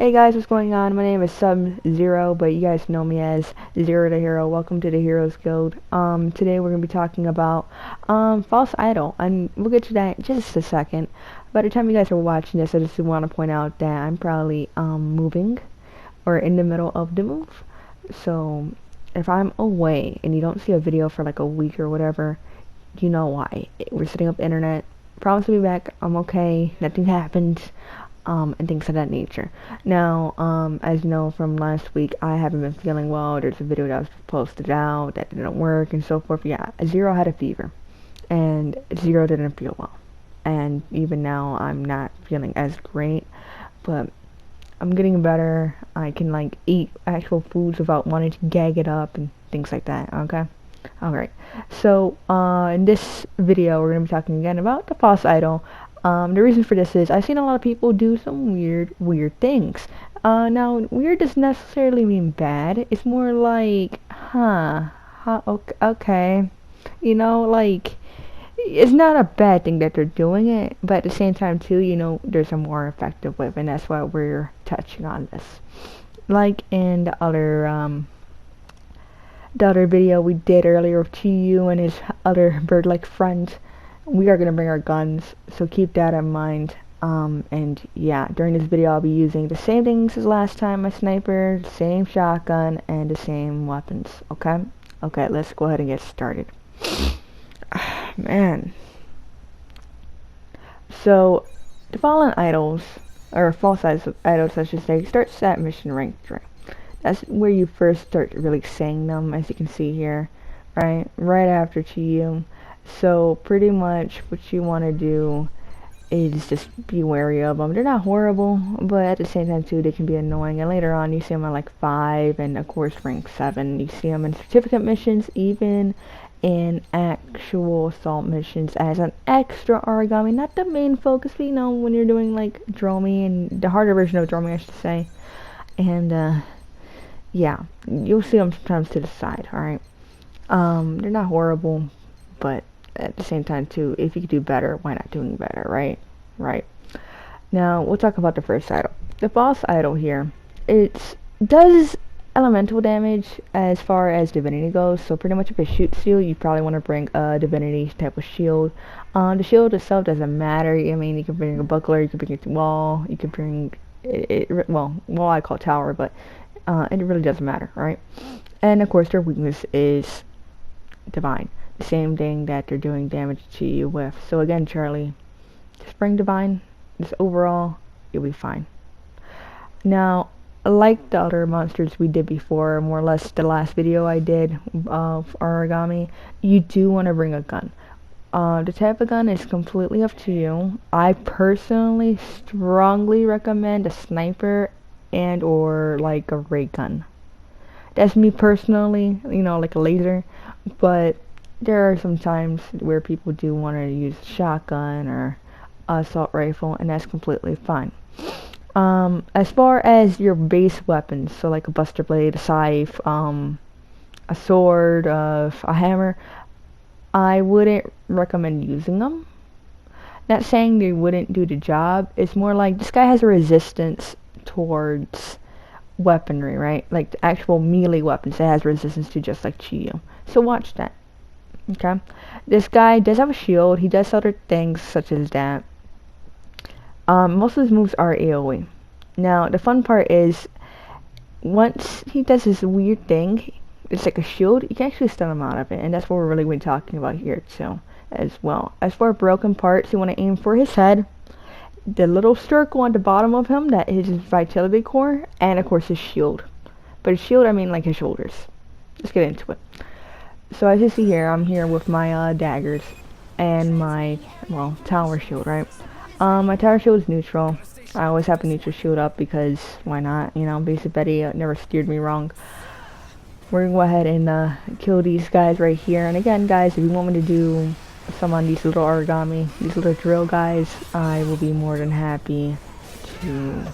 Hey guys, what's going on? My name is Sub-Zero, but you guys know me as Zero the Hero. Welcome to the Heroes Guild. Today we're gonna be talking about False Idol, and we'll get to that in just a second. By the time you guys are watching this, I just want to point out that I'm probably moving or in the middle of the move. So if I'm away and you don't see a video for like a week or whatever, you know why. We're setting up internet. Promise to be back. I'm okay. Nothing happened. And things of that nature. Now, as you know from last week, I haven't been feeling well. There's a video that was posted out that didn't work and so forth. Yeah, Zero had a fever, and Zero didn't feel well. And even now, I'm not feeling as great, but I'm getting better. I can like eat actual foods without wanting to gag it up and things like that. Okay. Alright, so in this video we're going to be talking again about the false idol. The reason for this is I've seen a lot of people do some weird things. Now, weird doesn't necessarily mean bad. It's more like, okay. You know, like, it's not a bad thing that they're doing it, but at the same time, too, you know, there's a more effective way, and that's why we're touching on this. Like in the other video we did earlier of Chiyu and his other bird-like friends, we are going to bring our guns, so keep that in mind. And yeah, during this video I'll be using the same things as last time, my sniper, the same shotgun, and the same weapons, okay? Okay, let's go ahead and get started. Man. So, the fallen idols, or false idols I should say, starts at mission rank 3. That's where you first start really saying them, as you can see here, right after Chiyu. So pretty much what you want to do is just be wary of them. They're not horrible, but at the same time too, they can be annoying. And later on, you see them at like 5, and of course rank 7. You see them in certificate missions, even in actual assault missions as an extra origami, not the main focus. But you know, when you're doing like Dromi and the harder version of Dromi, I should say, and yeah, you'll see them sometimes to the side, alright? They're not horrible, but at the same time, too, if you could do better, why not doing better, right? Right. Now, we'll talk about the first idol. The false idol here, it does elemental damage as far as divinity goes, so pretty much if it shoots you, you probably want to bring a divinity type of shield. The shield itself doesn't matter. I mean, you can bring a buckler, you can bring a wall, you can bring well, I call it tower, but it really doesn't matter, right? And of course their weakness is divine, the same thing that they're doing damage to you with. So again, Charlie, just bring divine, just overall you'll be fine. Now, like the other monsters we did before, more or less the last video I did of origami, you do want to bring a gun. The type of gun is completely up to you. I personally strongly recommend a sniper and or like a ray gun. That's me personally, you know, like a laser, but there are some times where people do want to use shotgun or assault rifle, and that's completely fine. As far as your base weapons, so like a buster blade, a scythe, a sword, a hammer, I wouldn't recommend using them. Not saying they wouldn't do the job, it's more like this guy has a resistance towards weaponry, right? Like the actual melee weapons, it has resistance to, just like Chiyu. So watch that. Okay? This guy does have a shield. He does other things such as that. Most of his moves are AoE. Now, the fun part is, once he does this weird thing, it's like a shield, you can actually stun him out of it. And that's what we're really talking about here, too, as well. As for broken parts, you want to aim for his head, the little circle on the bottom of him, that is his vitality core, and of course his shield. But his shield, I mean like his shoulders. Let's get into it. So as you see here, I'm here with my daggers and my, well, tower shield, right? My tower shield is neutral. I always have a neutral shield up because why not? You know, Basic Betty never steered me wrong. We're gonna go ahead and kill these guys right here. And again, guys, if you want me to do some on these little origami, these little drill guys, I will be more than happy to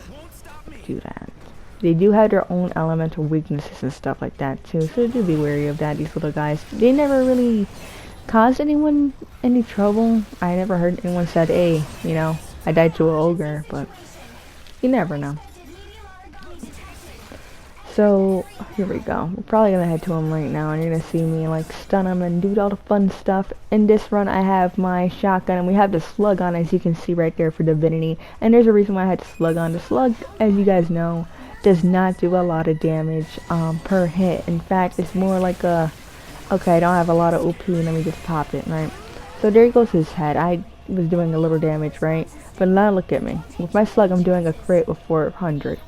do that. They do have their own elemental weaknesses and stuff like that too, so do be wary of that. These little guys, they never really caused anyone any trouble. I never heard anyone said, hey, you know, I died to an ogre, but you never know. So, here we go. We're probably gonna head to him right now, and you're gonna see me, like, stun him and do all the fun stuff. In this run, I have my shotgun, and we have the slug on, as you can see right there for Divinity. And there's a reason why I had the slug on. The slug, as you guys know, does not do a lot of damage per hit. In fact, it's more like a, okay, I don't have a lot of OP, let me just pop it, right? So there goes his head. I was doing a little damage, right? But now look at me. With my slug, I'm doing a crit with 400.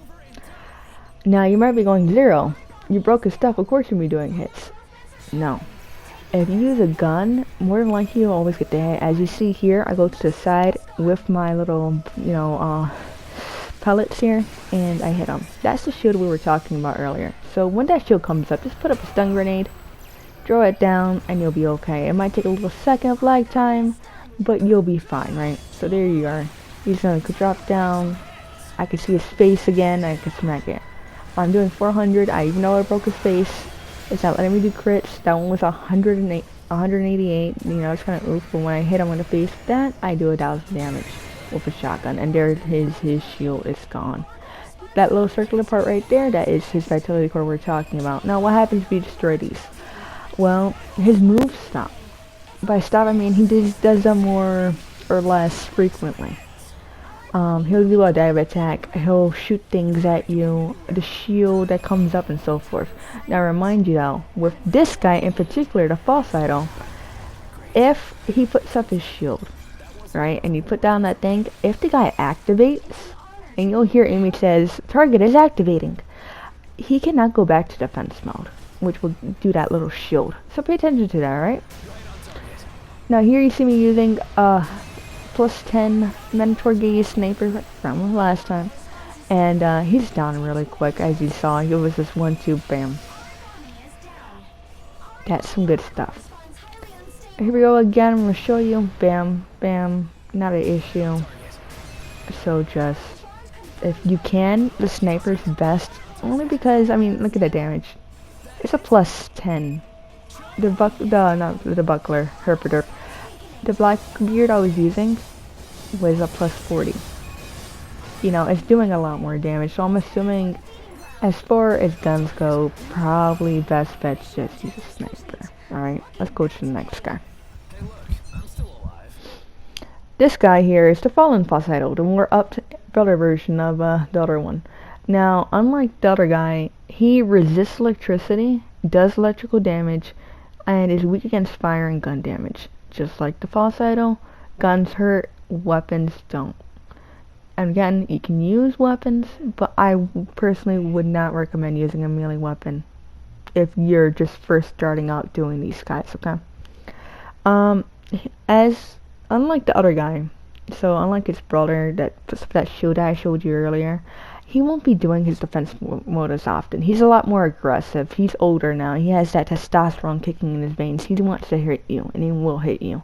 Now, you might be going, Zero, you broke his stuff, of course you'll be doing hits. No. If you use a gun, more than likely you'll always get the hit. As you see here, I go to the side with my little, pellets here, and I hit him. That's the shield we were talking about earlier. So when that shield comes up, just put up a stun grenade, throw it down, and you'll be okay. It might take a little second of lag time, but you'll be fine, right? So there you are. He's gonna drop down. I can see his face again, I can smack it. I'm doing 400. I even know I broke his face. It's not letting me do crits. That one was 188. You know, it's kind of oof. But when I hit him in the face, that I do 1,000 damage with a shotgun. And there his shield is gone. That little circular part right there, that is his vitality core we're talking about. Now, what happens if you destroy these? Well, his moves stop. By stop, I mean he does them more or less frequently. He'll do a dive attack, he'll shoot things at you, the shield that comes up and so forth. Now remind you though, with this guy in particular, the false idol, if he puts up his shield, right, and you put down that thing, if the guy activates, and you'll hear Amy says, target is activating, he cannot go back to defense mode, which will do that little shield. So pay attention to that, right? Now here you see me using, plus 10 Mentor Gaze Sniper from last time, and he's down really quick. As you saw, he was just 1-2, bam. That's some good stuff. Here we go again. I'm gonna show you, bam, bam, not an issue. So just, if you can, the sniper's best, only because, I mean, look at the damage. It's a plus 10. The buckler, herpaderp. The Blackbeard I was using was a plus 40. You know, it's doing a lot more damage, so I'm assuming as far as guns go, probably best bet's just use a sniper. Alright, let's go to the next guy. This guy here is the Fallen False Idol, the more brother version of the other one. Now, unlike the other guy, he resists electricity, does electrical damage, and is weak against fire and gun damage. Just like the False Idol, guns hurt, weapons don't. And again, you can use weapons, but I personally would not recommend using a melee weapon if you're just first starting out doing these guys, okay? Unlike the other guy, so unlike his brother, that shield I showed you earlier, he won't be doing his defense mode as often. He's a lot more aggressive. He's older now. He has that testosterone kicking in his veins. He wants to hit you, and he will hit you.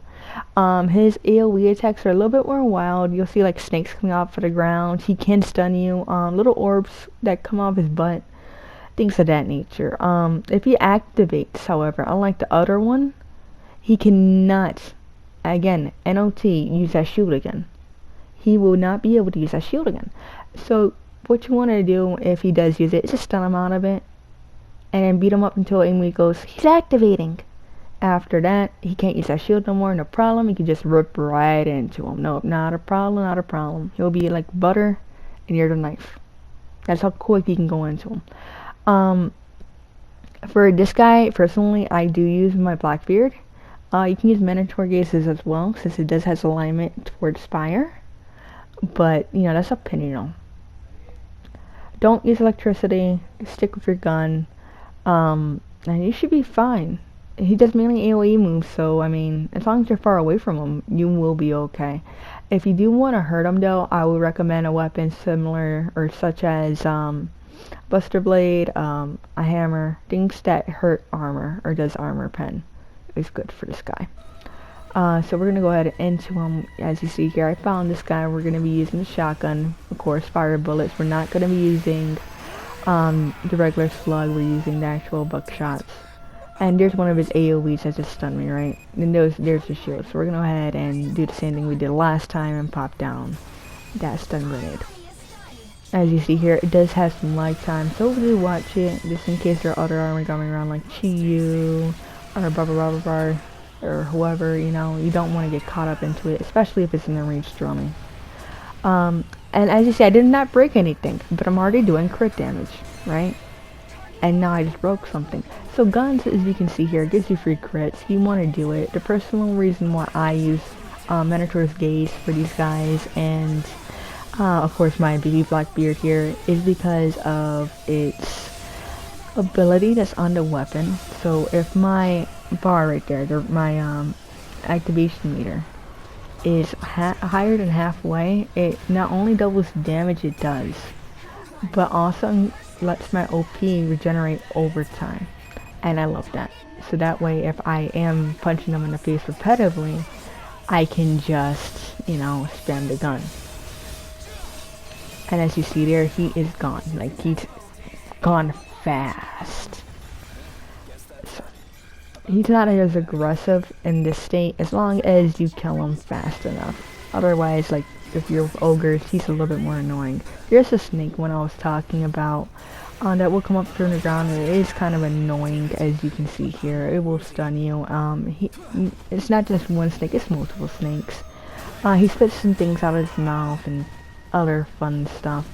His AoE attacks are a little bit more wild. You'll see like snakes coming off of the ground. He can stun you. Little orbs that come off his butt. Things of that nature. If he activates, however, unlike the other one, he cannot, again, NOT, use that shield again. He will not be able to use that shield again. So what you want to do if he does use it is just stun him out of it and then beat him up until Amy goes, he's activating. After that, he can't use that shield no more, no problem. You can just rip right into him. Nope, not a problem, not a problem. He'll be like butter and you're the knife. That's how quick you can go into him. For this guy, personally, I do use my Blackbeard. You can use Mentor Gazes as well, since it does has alignment towards fire. But, you know, that's opinion. Don't use electricity, stick with your gun, and you should be fine. He does mainly AoE moves, so, I mean, as long as you're far away from him, you will be okay. If you do want to hurt him, though, I would recommend a weapon similar, or such as, Buster Blade, a hammer, things that hurt armor, or does armor pen, is good for this guy. So we're going to go ahead and into him. As you see here, I found this guy. We're going to be using the shotgun, of course, fire bullets. We're not going to be using the regular slug. We're using the actual buckshots. And there's one of his AoEs that just stunned me, right? And there's the shield. So we're going to go ahead and do the same thing we did last time and pop down that stun grenade. As you see here, it does have some lag time, so do watch it, just in case there are other army coming around like Chiyu, or Bar, or whoever, you know, you don't want to get caught up into it, especially if it's in the range drumming. And as you see, I did not break anything, but I'm already doing crit damage, right? And now I just broke something. So guns, as you can see here, gives you free crits. You want to do it. The personal reason why I use Minotaur's Gaze for these guys, and of course my baby Blackbeard here, is because of its ability that's on the weapon. So if my bar right there, my activation meter, is higher than halfway, it not only doubles the damage it does, but also lets my OP regenerate over time. And I love that. So that way, if I am punching them in the face repetitively, I can just, you know, spam the gun. And as you see there, he is gone. Like, he's gone fast. So, he's not as aggressive in this state as long as you kill him fast enough. Otherwise, like, if you're with ogres, he's a little bit more annoying. There's a snake one I was talking about that will come up through the ground, and it is kind of annoying, as you can see here. It will stun you. It's not just one snake, it's multiple snakes. He spits some things out of his mouth and other fun stuff.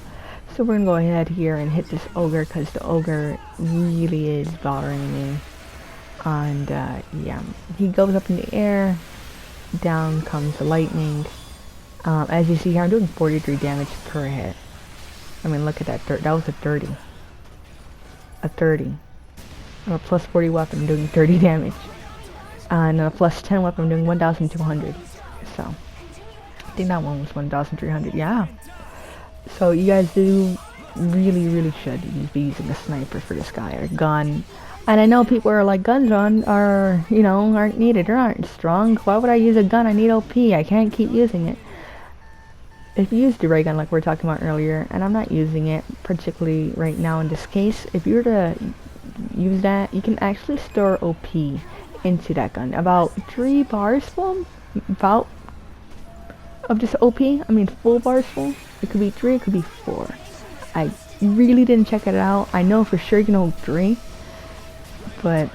So we're gonna go ahead here and hit this ogre, because the ogre really is bothering me. And yeah, he goes up in the air, down comes the lightning. As you see here, I'm doing 43 damage per hit. I mean, look at that. That was a 30. A 30. On a plus 40 weapon, I'm doing 30 damage. And on a plus 10 weapon, I'm doing 1,200. So, I think that one was 1,300. Yeah. So, you guys do really should be using a sniper for this guy, or gun. And I know people are like, guns are, you know, aren't needed, or aren't strong. Why would I use a gun? I need OP. I can't keep using it. If you use the ray gun like we were talking about earlier, and I'm not using it particularly right now in this case, if you were to use that, you can actually store OP into that gun. About 3 bars full, about, of just OP, I mean full bars full. It could be 3, it could be 4. I really didn't check it out. I know for sure you can hold 3, but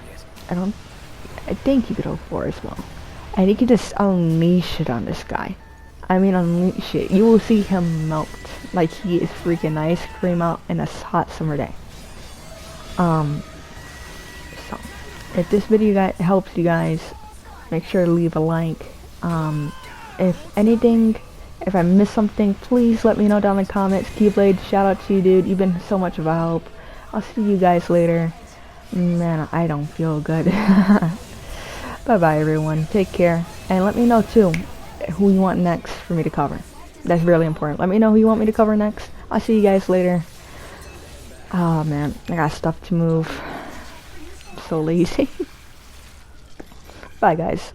I think you could hold 4 as well. And you can just unleash it on this guy. I mean, unleash it. You will see him melt like he is freaking ice cream out in a hot summer day. So if this video helps you guys, make sure to leave a like. If anything, if I missed something, please let me know down in the comments. Keyblade, shout out to you, dude. You've been so much of a help. I'll see you guys later. Man, I don't feel good. Bye bye, everyone. Take care, and let me know too who you want next for me to cover. That's really important. Let me know who you want me to cover next. I'll see you guys later. Oh man, I got stuff to move. I'm so lazy. Bye guys.